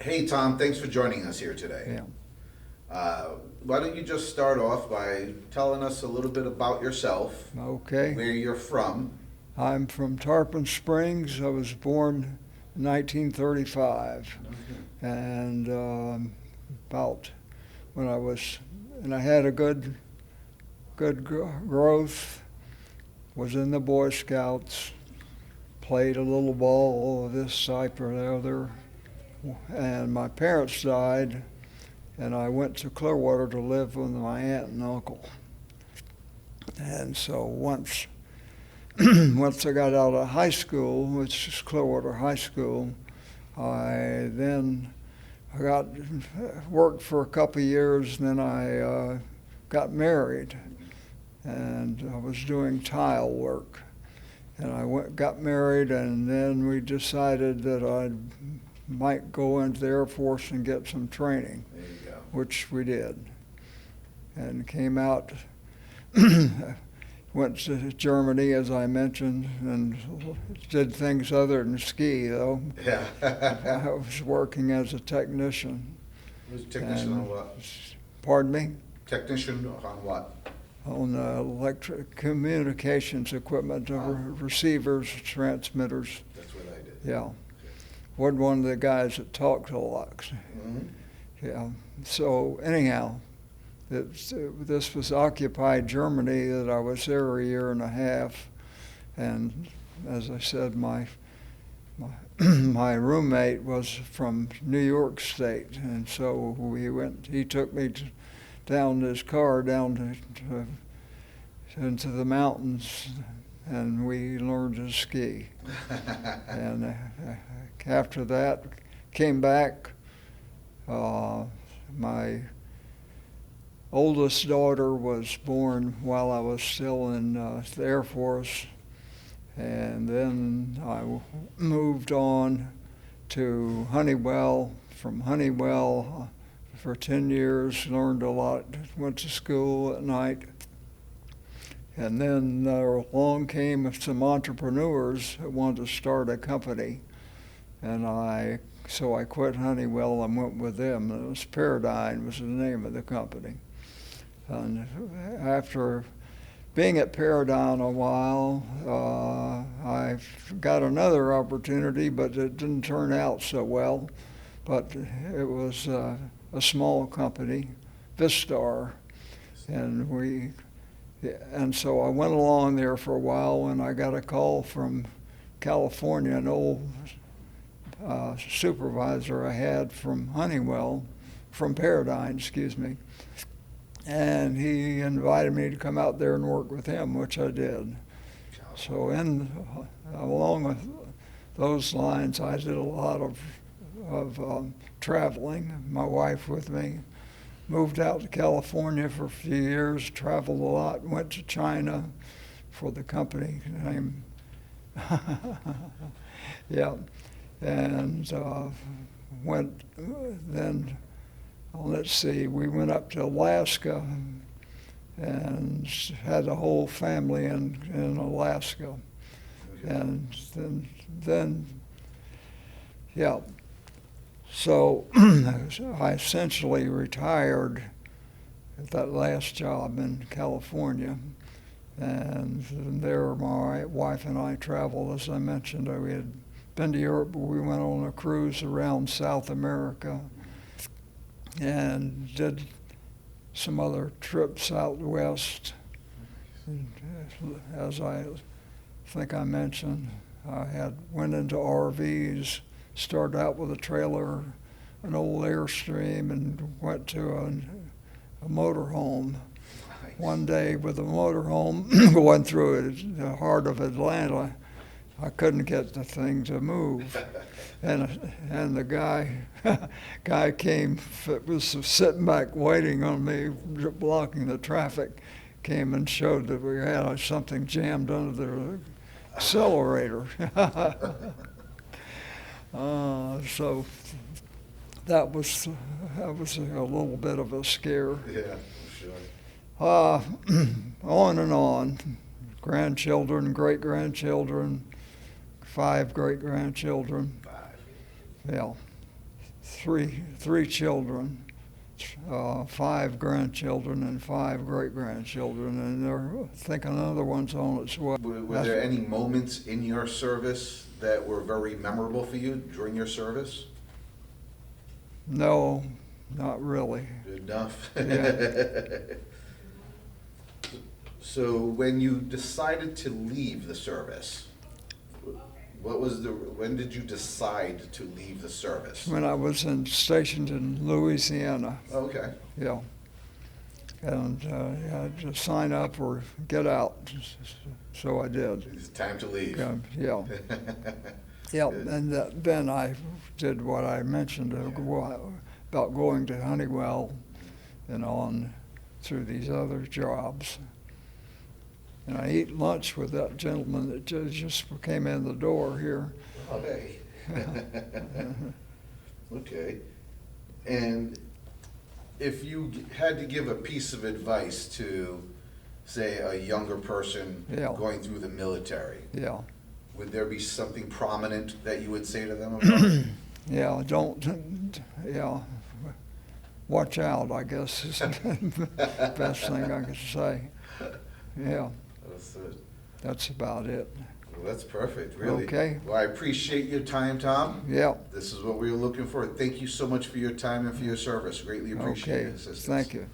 Hey, Tom, thanks for joining us here today. Yeah. Why don't you just start off by telling us a little bit about yourself, Okay. where you're from? I'm from Tarpon Springs. I was born in 1935, and about when I was, and I had a good growth. Was in the Boy Scouts. Played a little ball of this type or the other, and my parents died, and I went to Clearwater to live with my aunt and uncle. And so once I got out of high school, which is Clearwater High School, I got worked for a couple of years, and then I got married, and I was doing tile work. And got married, and then we decided that I might go into the Air Force and get some training, There you go. which we did, and came out. Went to Germany, as I mentioned, and did things other than ski, though. Yeah. I was working as a technician. Who's technician on And, what? pardon me? Technician on what? On electric communications equipment, receivers, transmitters. That's what I did. Yeah. Was one of the guys that talked a lot. Mhm. Yeah. So anyhow, this was occupied Germany that I was there a year and a half, and as I said, my my roommate was from New York State, and so we went. He took me down his car down into the mountains, and we learned to ski. And after that, came back. My oldest daughter was born while I was still in the Air Force, and then I moved on to Honeywell. From Honeywell for 10 years, learned a lot, went to school at night, and then along came some entrepreneurs that wanted to start a company, and so I quit Honeywell and went with them. It was Paradigm was the name of the company. And after being at Paradigm a while, I got another opportunity, but it didn't turn out so well. But it was a small company, Vistar, and so I went along there for a while, and I got a call from California, an old supervisor I had from Honeywell, from Paradigm, excuse me. And he invited me to come out there and work with him, which I did. So along with those lines, I did a lot of traveling. My wife with me. Moved out to California for a few years, traveled a lot, went to China for the company name. Yeah, and went then. Let's see, we went up to Alaska and had a whole family in Alaska. And then yeah. So I essentially retired at that last job in California. And there my wife and I traveled, as I mentioned. We had been to Europe, but we went on a cruise around South America and did some other trips out west. And as I think I mentioned, I went into RVs, started out with a trailer, an old Airstream, and went to a motorhome. Nice. One day with a motorhome going through the heart of Atlanta, I couldn't get the thing to move. And the guy came, was sitting back waiting on me, blocking the traffic, came and showed that we had something jammed under the accelerator. So that was a little bit of a scare. Yeah, sure. On and on, grandchildren, great-grandchildren, 5 great-grandchildren. 5. Yeah. three children, 5 grandchildren, and 5 great-grandchildren, and they're thinking another one's on its way. Were there any moments in your service that were very memorable for you during your service? No, not really. Good enough. Yeah. So when you decided to leave the service, when did you decide to leave the service? When I was stationed in Louisiana, Okay. yeah. And I had to sign up or get out, so I did. It's time to leave. Yeah, yeah. Yeah, Good. and then I did what I mentioned about going to Honeywell and on through these other jobs. And I ate lunch with that gentleman that just came in the door here. Oh, hey. Okay. And if you had to give a piece of advice to, say, a younger person Yeah. going through the military, Yeah, would there be something prominent that you would say to them about? yeah, watch out, I guess is the best thing I could say. Yeah, that's about it. Well, that's perfect, really. Okay. Well, I appreciate your time, Tom. Yeah, This is what we were looking for. Thank you so much for your time and for your service. Greatly appreciate okay, your assistance. thank you.